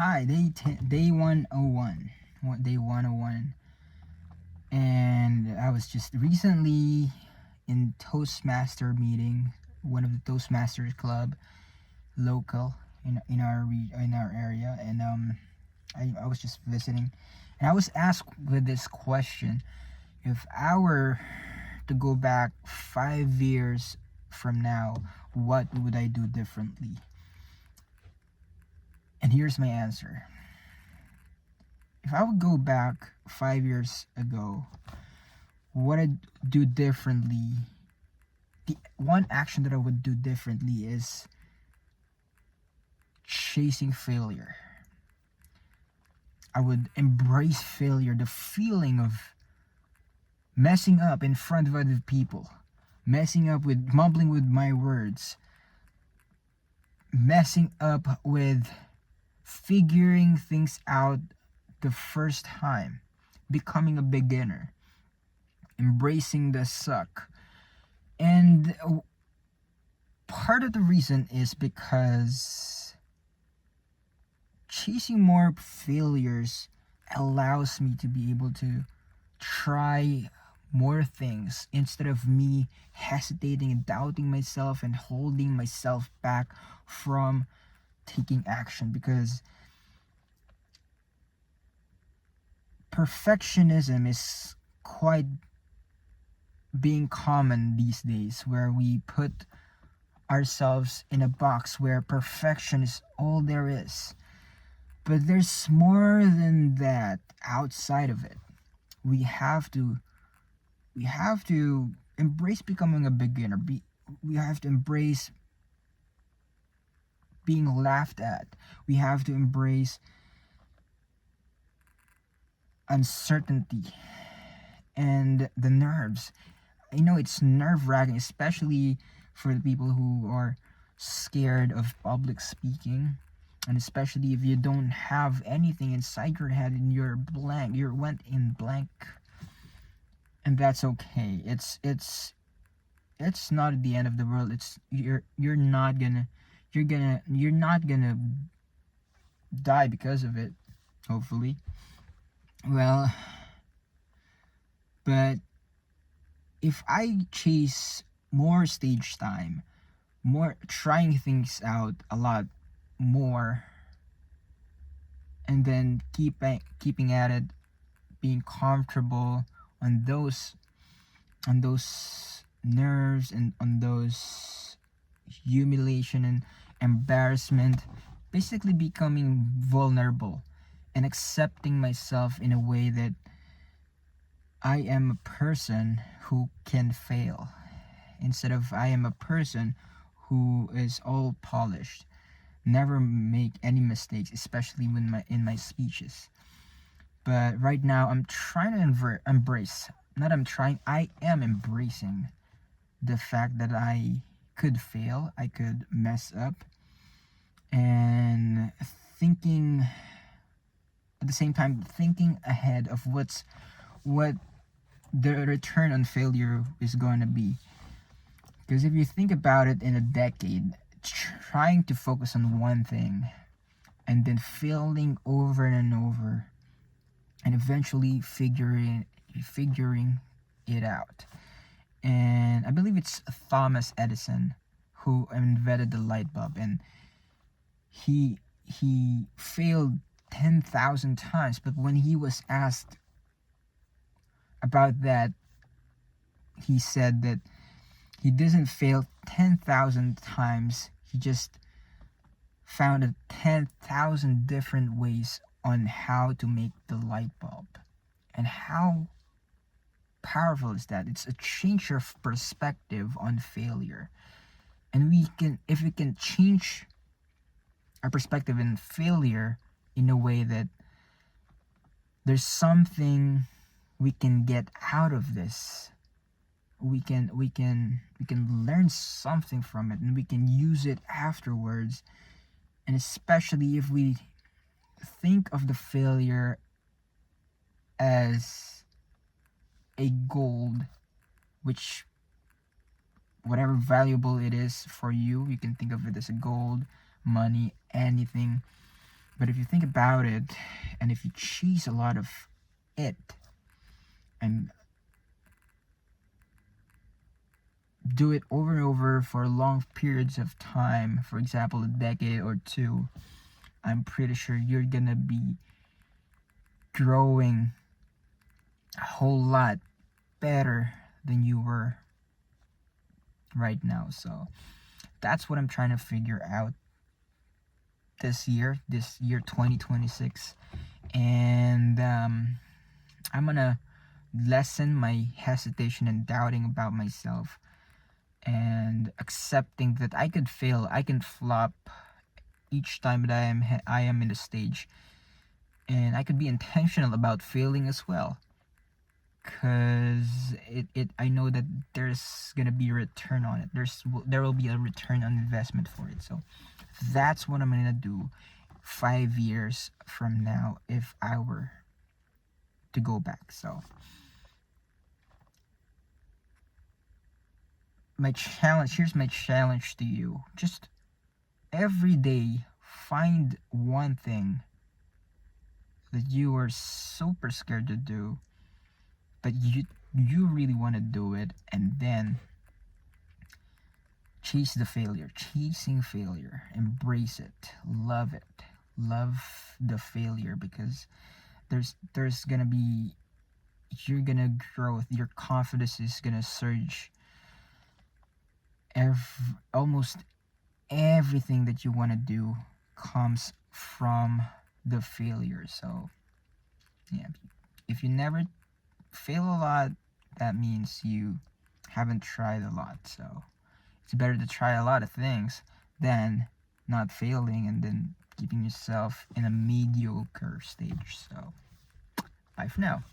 Hi, day 101. Day 101. And I was just recently in Toastmaster meeting, one of the Toastmasters club local in our area, and I was just visiting, and I was asked with this question: if I were to go back 5 years from now, what would I do differently? And here's my answer. If I would go back 5 years ago, what I'd do differently, the one action that I would do differently is chasing failure. I would embrace failure, the feeling of messing up in front of other people, messing up with mumbling with my words, messing up with figuring things out the first time, becoming a beginner, embracing the suck. And part of the reason is because chasing more failures allows me to be able to try more things instead of me hesitating and doubting myself and holding myself back from taking action, because perfectionism is quite being common these days, where we put ourselves in a box where perfection is all there is. But there's more than that outside of it. We have to embrace becoming a beginner. We have to embrace being laughed at. We have to embrace uncertainty and the nerves. I know it's nerve-wracking, especially for the people who are scared of public speaking, and especially if you don't have anything inside your head and you're blank, you went in blank. And that's okay. It's not the end of the world. It's you're not gonna die because of it, hopefully. Well, but if I chase more stage time, more trying things out a lot more, and then keeping at it, being comfortable on those nerves and on those humiliation and embarrassment, basically becoming vulnerable and accepting myself in a way that I am a person who can fail, instead of I am a person who is all polished, never make any mistakes, especially when in my speeches. But right now I'm trying to embrace, not I'm trying, I am embracing the fact that I could fail, I could mess up, and thinking at the same time, thinking ahead of what the return on failure is going to be. Because if you think about it, in a decade, trying to focus on one thing and then failing over and over, and eventually figuring it out. And I believe it's Thomas Edison who invented the light bulb, and he failed 10,000 times, but when he was asked about that, he said that he doesn't fail 10,000 times, he just found 10,000 different ways on how to make the light bulb. And how powerful is that? It's a change of perspective on failure. And if we can change our perspective in failure in a way that there's something we can get out of this, we can learn something from it, and we can use it afterwards. And especially if we think of the failure as a gold, which whatever valuable it is for you, you can think of it as a gold, money, anything. But if you think about it, and if you chase a lot of it, and do it over and over for long periods of time, for example, a decade or two, I'm pretty sure you're gonna be growing a whole lot better than you were right now. So that's what I'm trying to figure out this year 2026. And I'm gonna lessen my hesitation and doubting about myself, and accepting that I could fail, I can flop each time that I am in the stage, and I could be intentional about failing as well, because I know that there's gonna be a return on it. There will be a return on investment for it. So that's what I'm gonna do 5 years from now if I were to go back. So here's my challenge to you. Just every day find one thing that you are super scared to do, but you really want to do it, and then chasing failure, embrace it, love it, love the failure, because there's gonna be, you're gonna grow, your confidence is gonna surge. Almost everything that you want to do comes from the failure. So yeah, if you never fail a lot, that means you haven't tried a lot. So it's better to try a lot of things than not failing and then keeping yourself in a mediocre stage. So bye for now.